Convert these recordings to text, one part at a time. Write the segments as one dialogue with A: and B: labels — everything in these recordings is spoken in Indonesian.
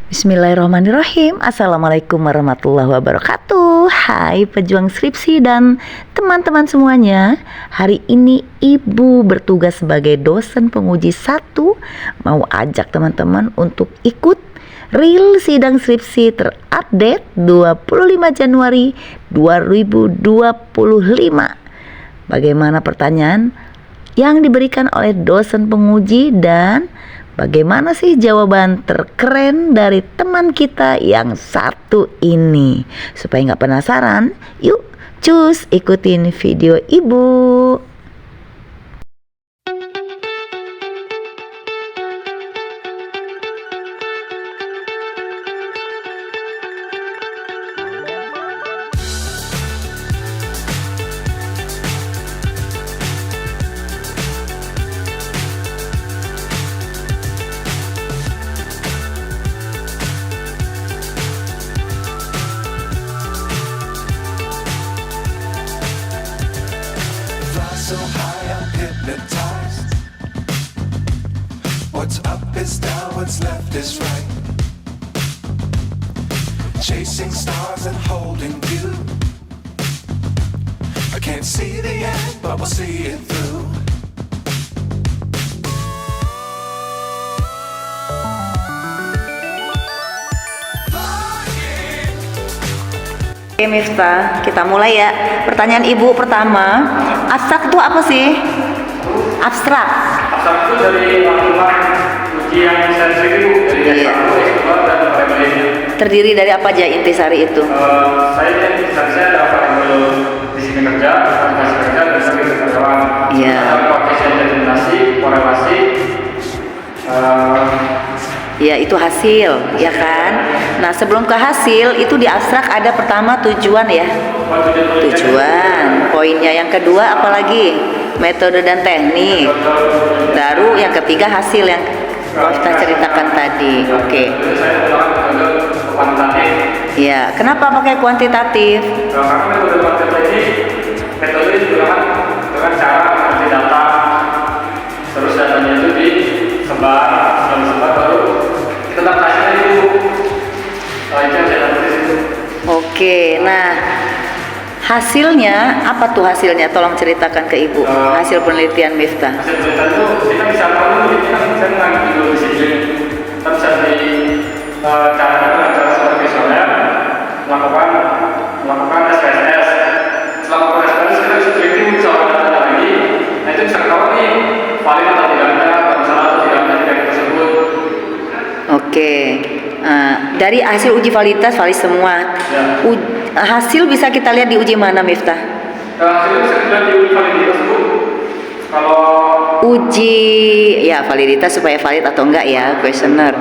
A: Bismillahirrahmanirrahim. Assalamualaikum warahmatullahi wabarakatuh. Hai pejuang skripsi dan teman-teman semuanya. Hari ini Ibu bertugas sebagai dosen penguji 1. Mau ajak teman-teman untuk ikut real sidang skripsi terupdate 25 Januari 2025. Bagaimana pertanyaan yang diberikan oleh dosen penguji dan bagaimana sih jawaban terkeren dari teman kita yang satu ini? Supaya nggak penasaran, yuk cus ikutin video Ibu.
B: So high I'm hypnotized. What's up is down, what's left is right. Chasing stars and holding you. I can't see the end, but we'll see it through.
A: Oke Miftah, kita mulai ya. Pertanyaan Ibu pertama, abstrak itu apa sih? Abstrak.
C: Abstrak itu dari lakukan uji yang sensitif itu dari S1, S2 dan variabelnya.
A: Terdiri dari apa aja intisari itu?
C: Saya ada variabel di sini kerja, aplikasi kerja, dan sampai kerjaan.
A: Iya.
C: Ada koefisien determinasi, korelasi.
A: Ya itu hasil, ya kan? Nah sebelum ke hasil itu di abstrak ada pertama tujuan ya. Tujuan. Poinnya yang kedua apalagi? Metode dan teknik. Baru yang ketiga hasil yang kita ceritakan tadi. Oke.
C: Saya menggunakan metode kuantitatif.
A: Ya, kenapa pakai kuantitatif?
C: Karena metode kuantitatif ini metode digunakan dengan cara mengambil data, terus datanya itu disebar, setelah disebar baru kita dapat hasilnya itu. Itu yang saya dapat di situ.
A: Oke, nah hasilnya apa tuh hasilnya? Tolong ceritakan ke Ibu. Hasil penelitian Miftah.
C: Hasil penelitian itu kita bisa tahu, kita bisa mengambil dulu di sini. Kita bisa di cara dengan cara seperti visioner melakukan SPSS. Setelah melakukan SPSS kita bisa tracking misalnya data lagi. Nah itu bisa tahu nih valid atau tidaknya, bermasalah atau tidaknya dari tersebut.
A: Oke, dari hasil uji validitas valid semua.
C: Ya.
A: Hasil bisa kita lihat di uji mana Miftah?
C: Hasilnya bisa dilihat di uji validitas Bu. Kalau
A: Uji ya validitas supaya valid atau enggak ya, questionnaire.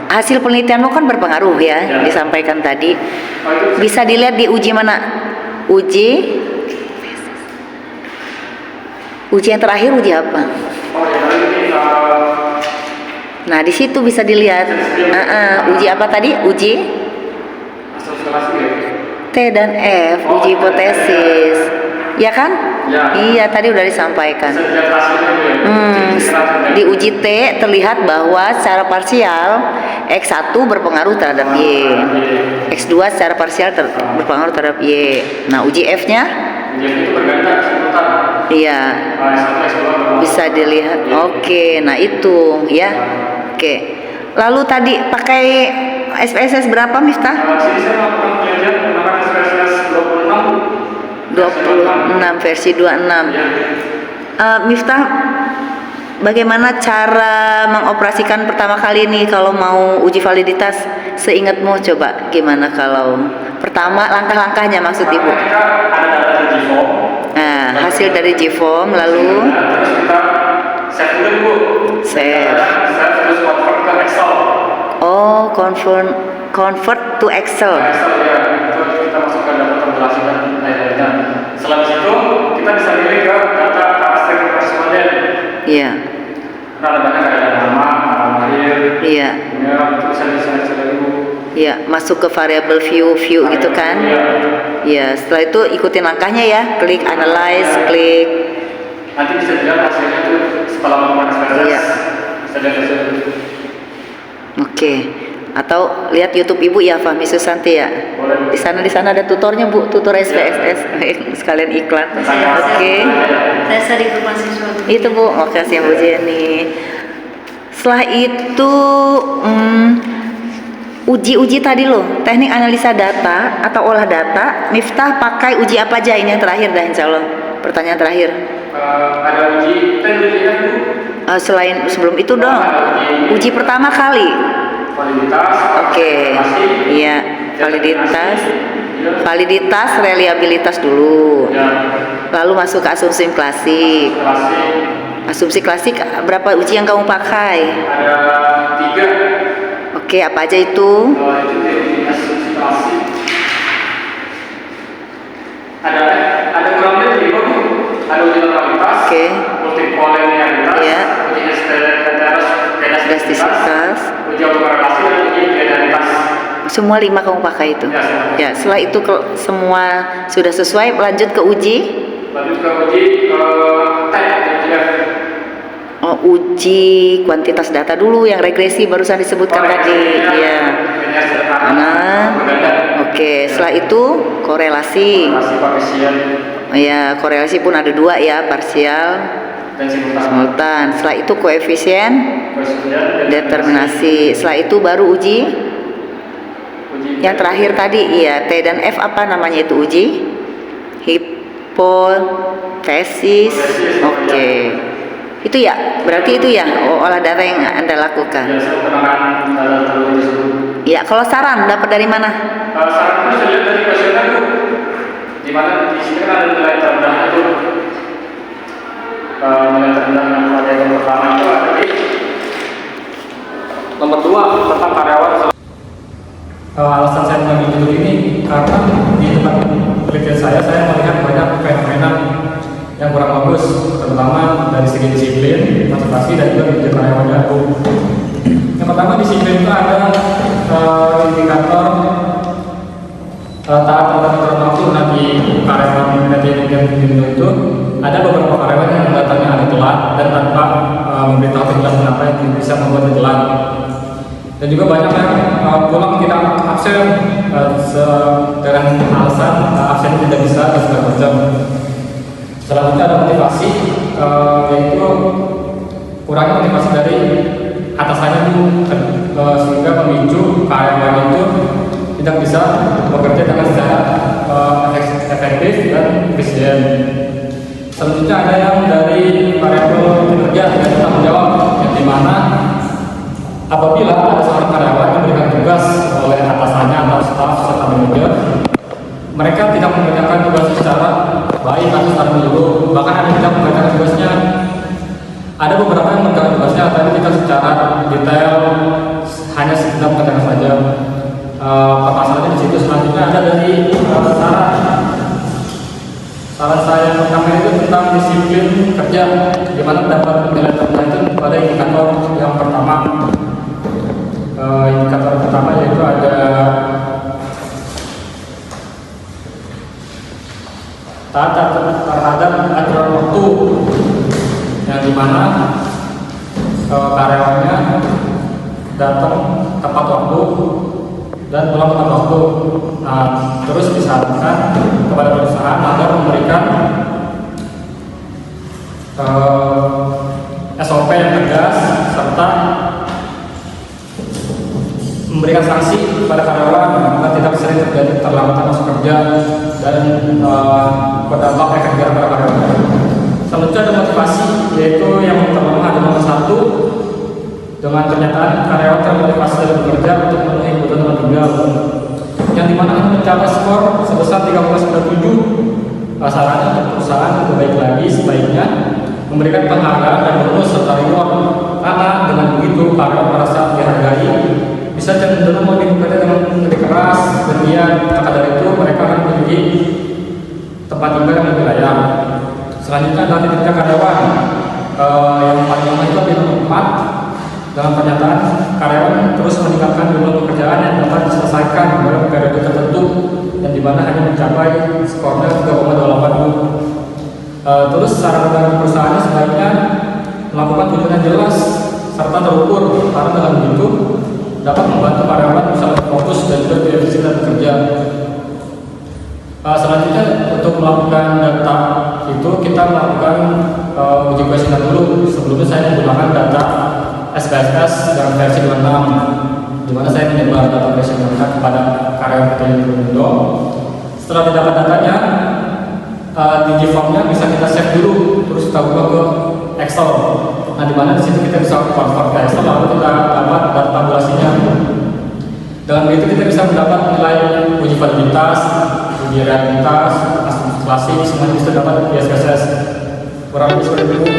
A: Hasil penelitianmu kan berpengaruh ya, disampaikan tadi. Bisa dilihat di uji mana? Uji yang terakhir uji apa?
C: ini
A: Nah di situ bisa dilihat. Uji apa tadi? Uji
C: asosiasi ya.
A: T dan F, uji hipotesis, ya kan?
C: Ya.
A: Iya tadi udah disampaikan.
C: Bisa dilihat hasilnya Bu ya.
A: Di uji T terlihat bahwa secara parsial X1 berpengaruh terhadap Y, X2 secara parsial berpengaruh terhadap Y. Nah uji F-nya?
C: Jadi itu bergantian sebutan.
A: Iya,
C: S1, S2
A: bisa dilihat. Oke, nah itu ya. Oke, lalu tadi pakai SPSS berapa Miftah?
C: Sini saya melakukan penelitian menggunakan SPSS
A: 26 versi 26. Miftah, bagaimana cara mengoperasikan pertama kali nih kalau mau uji validitas? Seingatmu coba gimana kalau pertama langkah-langkahnya maksud Ibu?
C: Kita ada data di GFOAM.
A: Nah, hasil dari GFOAM lalu
C: Terus kita save dulu Bu.
A: Save.
C: Save terus convert ke Excel.
A: oh convert to Excel.
C: Excel ya. Itu kita masukkan data tabulasi dan lain-lainnya. Setelah itu kita bisa pilih ke data karakteristik responden.
A: Iya.
C: Nah, ada banyak ada nama, alamat lahir.
A: Iya.
C: Ya, itu bisa diseleksi dulu.
A: Iya, masuk ke variable view gitu kan? Iya, setelah itu ikutin langkahnya ya, klik analyze, klik.
C: Nanti bisa dilihat hasilnya itu setelah melakukan SPSS.
A: Iya.
C: Bisa dilihat hasilnya.
A: Oke. Atau lihat YouTube Ibu ya, Fahmi Susanti ya.
C: Boleh.
A: Di sana ada tutornya Bu, tutor SPSS. Sekalian iklan. Oke.
D: Dasar informasi suatu.
A: Itu Bu, makasih Bu Jenny. Setelah itu uji tadi loh, teknik analisa data atau olah data. Miftah pakai uji apa aja? Ini yang terakhir dah insya Allah. Pertanyaan terakhir.
C: Ada uji, kan uji kan Bu?
A: Selain sebelum itu dong, uji pertama kali.
C: Validitas.
A: Oke, iya, validitas, reliabilitas dulu.
C: Ya,
A: Lalu masuk ke asumsi klasik.
C: klasik.
A: Asumsi klasik berapa uji yang kamu pakai?
C: Ada 3.
A: Oke, apa aja itu?
C: Itu dari asumsi klasik. Ada kurang lebih 5 Bu. Ada uji totalitas.
A: Oke.
C: Multikolonialitas.
A: Iya.
C: Uji
A: Elastisitas.
C: uji autokorelasi dan uji linearitas.
A: Semua 5 kamu pakai itu.
C: Ya, semua.
A: Ya, setelah itu semua sudah sesuai, lanjut ke uji.
C: Lanjut ke uji TF.
A: Oh, uji kuantitas data dulu yang regresi barusan disebutkan tadi. Iya. Nah, oke. Setelah itu korelasi.
C: Korelasi koefisien
A: Ya, korelasi pun ada 2 ya, parsial,
C: dan simultan.
A: simultan. Setelah itu koefisien
C: Koefisien
A: determinasi. Setelah itu baru uji
C: uji
A: yang terakhir tadi, iya, T dan F apa namanya itu uji? Hipotesis. Oke. Itu ya, berarti itu ya olah data yang Anda lakukan.
C: biasa keterangan dalam terlalu tersebut.
A: Ya, kalau saran dapat dari mana?
C: Saran itu saya lihat dari kuesioner Bu, di mana di sini kan ada nilai terendahnya tuh. Nilai terendah yang pada yang pertama itu ada di nomor 2 tentang karyawan. Alasan saya mengambil judul ini karena di tempat penelitian saya melihat banyak fenomena yang kurang bagus, terutama dari segi disiplin, motivasi, dan juga kerja karyawannya. Yang pertama, disiplin itu ada indikator taat terhadap aturan waktu. Nanti karyawan nanti yang itu ada beberapa karyawan yang datangnya ada telat dan tanpa memberitahu jelas kenapa yang bisa membuat telat. Dan juga banyak yang pulang tidak absen dengan alasan absen tidak bisa dan segala macam. Selanjutnya ada motivasi, yaitu kurangnya motivasi dari atasannya dulu, sehingga memicu karyawan itu tidak bisa bekerja dengan secara efektif dan efisien. Selanjutnya ada yang dari variabel kinerja dan tanggung jawab, yang dimana apabila ada seorang karyawan yang diberikan tugas oleh atasannya atau staf serta manajer, mereka tidak mengerjakan tugas secara baik atau secara menyeluruh, bahkan ada yang tidak mengerjakan tugasnya. Ada beberapa yang mengerjakan tugasnya, tapi tidak secara detail, hanya sekedar mengerjakan saja. Permasalahannya di situ. Selanjutnya ada dari saran saya yang pertama itu tentang disiplin kerja, di mana dapat nilai terendah itu pada indikator yang pertama. Indikator pertama yaitu ada taat terhadap aturan waktu, yang dimana karyawannya datang tepat waktu dan pulang tepat waktu. Terus disarankan kepada perusahaan agar memberikan SOP yang tegas serta memberikan sanksi kepada karyawan agar tidak sering terjadi keterlambatan masuk kerja dan berdampak efek jerah pada karyawan. Selanjutnya ada motivasi, yaitu yang pertama ada nomor 1 dengan pernyataan karyawan termotivasi dalam bekerja untuk memenuhi kebutuhan tempat tinggal, yang dimana mencapai skor sebesar 13,7. Sarannya untuk perusahaan lebih baik lagi sebaiknya memberikan penghargaan dan bonus serta reward, karena dengan begitu karyawan merasa dihargai, bisa cenderung lebih bekerja dengan lebih keras, dan maka dari itu mereka akan memiliki tempat tinggal yang lebih layak. Selanjutnya adalah kinerja karyawan, yang paling lama itu di nomor 4 dengan pernyataan karyawan terus meningkatkan jumlah pekerjaan yang dapat diselesaikan dalam periode tertentu, dan dimana hanya mencapai skornya 3,28. Terus saran dari perusahaannya sebaiknya melakukan tujuan yang jelas serta terukur, karena dengan begitu dapat membantu karyawan bisa lebih fokus dan juga lebih efisien bekerja. Selanjutnya untuk melakukan data itu kita melakukan uji kuesioner dulu. Sebelumnya saya menggunakan data SPSS dan versi 26, di mana saya menyebar data kuesioner kepada karyawan PT Indo. Setelah didapat datanya, Digiformnya bisa kita save dulu, terus kita buka ke Excel. Nah, di mana di situ kita bisa convert ke Excel, lalu kita dapat data tabulasinya. Dengan begitu kita bisa mendapat nilai uji validitas, uji realitas, asumsi klasik, semuanya bisa dapat di SPSS. Kurang lebih seperti itu.